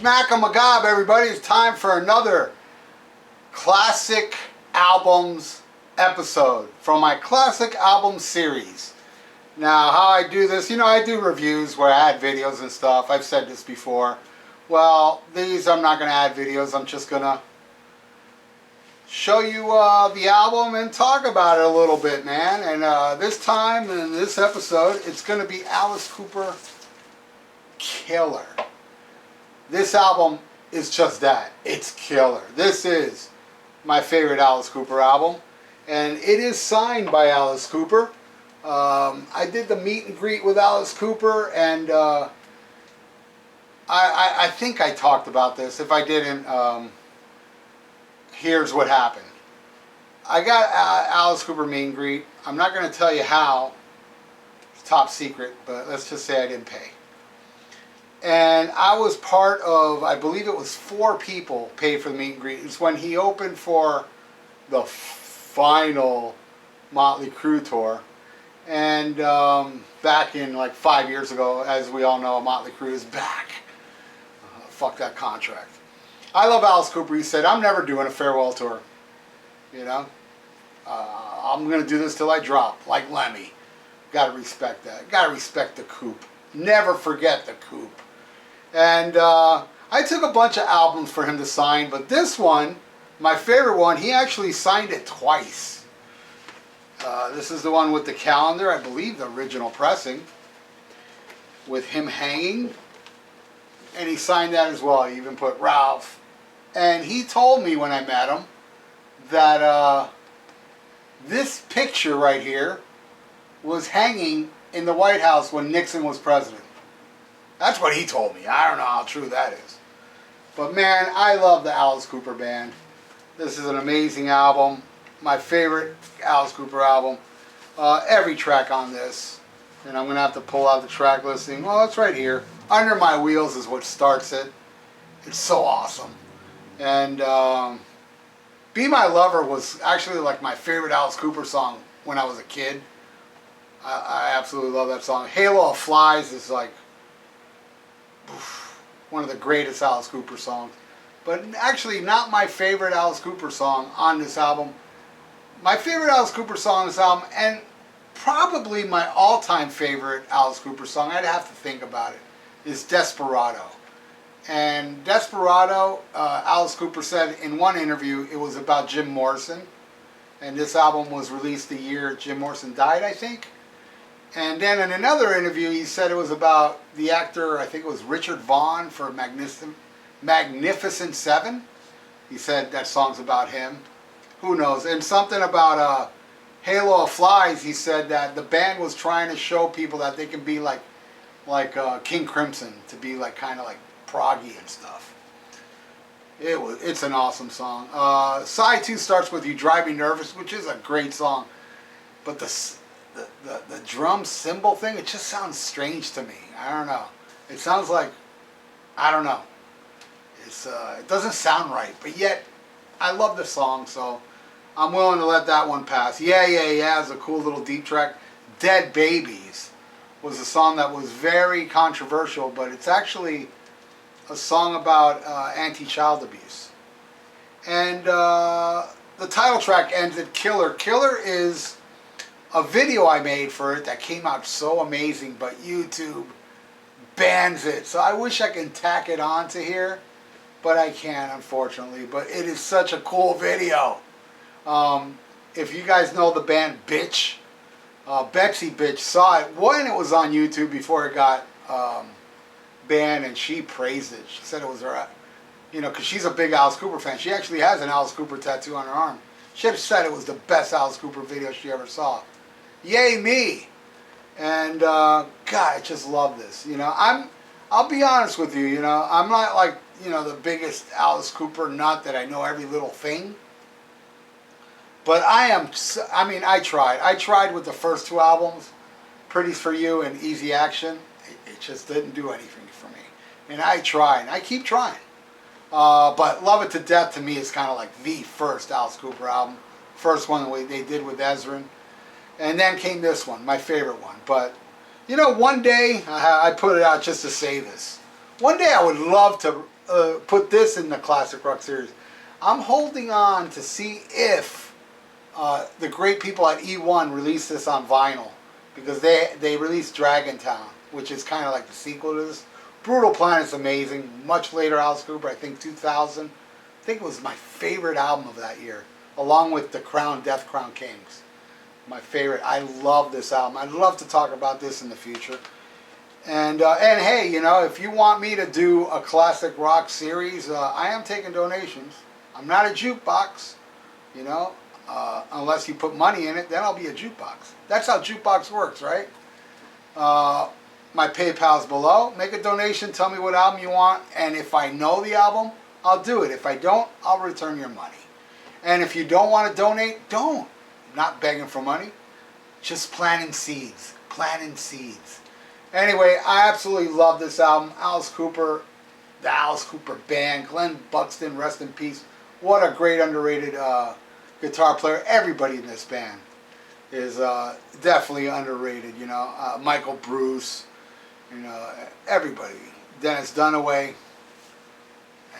SHMACKEMAGOB, everybody. It's time for another classic albums episode from my classic album series. Now, how I do this, I do reviews where I add videos and stuff. I've said this before. Well, these I'm not going to add videos. I'm just going to show you the album and talk about it a little bit, man. And this time, in this episode, it's going to be Alice Cooper Killer. This album is just that. It's killer. This is my favorite Alice Cooper album. And it is signed by Alice Cooper. I did the meet and greet with Alice Cooper, and I think I talked about this. If I didn't, here's what happened. I got Alice Cooper meet and greet. I'm not going to tell you how. It's top secret, but let's just say I didn't pay. And I was part of, I believe it was 4 people paid for the meet and greet. It's when he opened for the final Motley Crue tour. And back in like 5 years ago, as we all know, Motley Crue is back. Fuck that contract. I love Alice Cooper. He said, I'm never doing a farewell tour. I'm going to do this till I drop, like Lemmy. Got to respect that. Got to respect the Coop. Never forget the Coop. And I took a bunch of albums for him to sign, but this one, my favorite one, he actually signed it twice. This is the one with the calendar, I believe the original pressing, with him hanging. And he signed that as well. He even put Ralph. And he told me when I met him that this picture right here was hanging in the White House when Nixon was president. That's what he told me. I don't know how true that is. But man, I love the Alice Cooper Band. This is an amazing album. My favorite Alice Cooper album. Every track on this. And I'm going to have to pull out the track listing. Well, it's right here. Under My Wheels is what starts it. It's so awesome. And Be My Lover was actually like my favorite Alice Cooper song when I was a kid. I absolutely love that song. Halo of Flies is like one of the greatest Alice Cooper songs. But actually not my favorite Alice Cooper song on this album. My favorite Alice Cooper song on this album, and probably my all-time favorite Alice Cooper song, I'd have to think about it, is Desperado. And Desperado, Alice Cooper said in one interview it was about Jim Morrison. And this album was released the year Jim Morrison died, I think. And then in another interview he said it was about the actor, I think it was Richard Vaughn for Magnificent Seven. He said that song's about him. Who knows? And something about Halo of Flies, he said that the band was trying to show people that they can be like King Crimson, to be like kind of like proggy and stuff. It's an awesome song. Side 2 starts with You Drive Me Nervous, which is a great song. But the drum cymbal thing, it just sounds strange to me. I don't know. It sounds like, I don't know. It doesn't sound right, but yet I love the song, so I'm willing to let that one pass. Yeah, Yeah, Yeah is a cool little deep track. Dead Babies was a song that was very controversial, but it's actually a song about anti-child abuse. And the title track ends at Killer. Killer is a video I made for it that came out so amazing, but YouTube bans it. So I wish I could tack it onto here, but I can't, unfortunately. But it is such a cool video. If you guys know the band Bitch, Betsy Bitch saw it when it was on YouTube before it got banned, and she praised it. She said it was her, because she's a big Alice Cooper fan. She actually has an Alice Cooper tattoo on her arm. She said it was the best Alice Cooper video she ever saw. Yay me! And God, I just love this. I'll be honest with you. I'm not like the biggest Alice Cooper nut that I know every little thing. But I tried. I tried with the first 2 albums, Pretty's for You and Easy Action. It just didn't do anything for me. And I tried. I keep trying. But Love It to Death to me is kind of like the first Alice Cooper album. First one they did with Ezrin. And then came this one, my favorite one. But, one day, I put it out just to say this. One day I would love to put this in the classic rock series. I'm holding on to see if the great people at E1 release this on vinyl, because they released Dragon Town, which is kind of like the sequel to this. Brutal Planet's amazing. Much later, Alice Cooper, I think 2000. I think it was my favorite album of that year, along with The Crown, Death Crown Kings. My favorite. I love this album. I'd love to talk about this in the future. And hey, you know, if you want me to do a classic rock series, I am taking donations. I'm not a jukebox, you know, unless you put money in it, then I'll be a jukebox. That's how jukebox works, right? My PayPal's below. Make a donation, tell me what album you want, and if I know the album, I'll do it. If I don't, I'll return your money. And if you don't want to donate, don't. I'm not begging for money. Just planting seeds. Planting seeds. Anyway, I absolutely love this album. Alice Cooper, the Alice Cooper Band, Glenn Buxton, rest in peace. What a great underrated guitar player. Everybody in this band is definitely underrated, you know. Michael Bruce, you know, everybody. Dennis Dunaway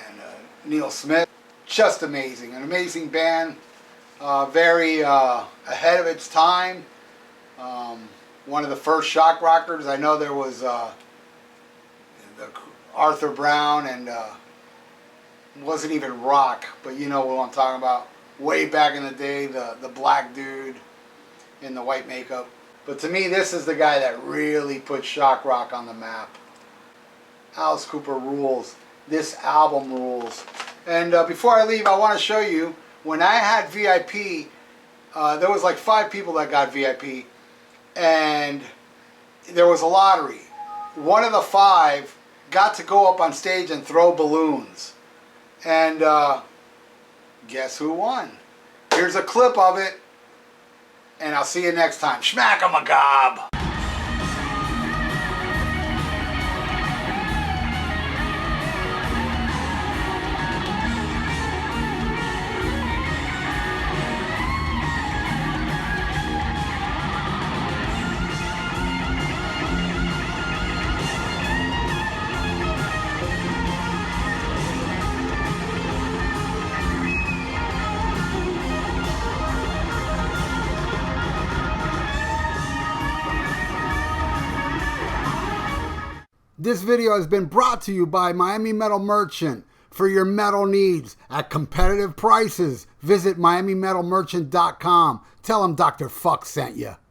and Neil Smith. Just amazing. An amazing band. Very ahead of its time. One of the first shock rockers. I know there was Arthur Brown, and wasn't even rock, but you know what I'm talking about. Way back in the day, the black dude in the white makeup. But to me, this is the guy that really put shock rock on the map. Alice Cooper rules. This album rules. And before I leave, I want to show you, when I had VIP, there was like 5 people that got VIP, and there was a lottery. One of the 5 got to go up on stage and throw balloons. And guess who won? Here's a clip of it, and I'll see you next time. SHMACKEMAGOB! This video has been brought to you by Miami Metal Merchant. For your metal needs at competitive prices, visit MiamiMetalMerchant.com. Tell them Dr. Fuck sent you.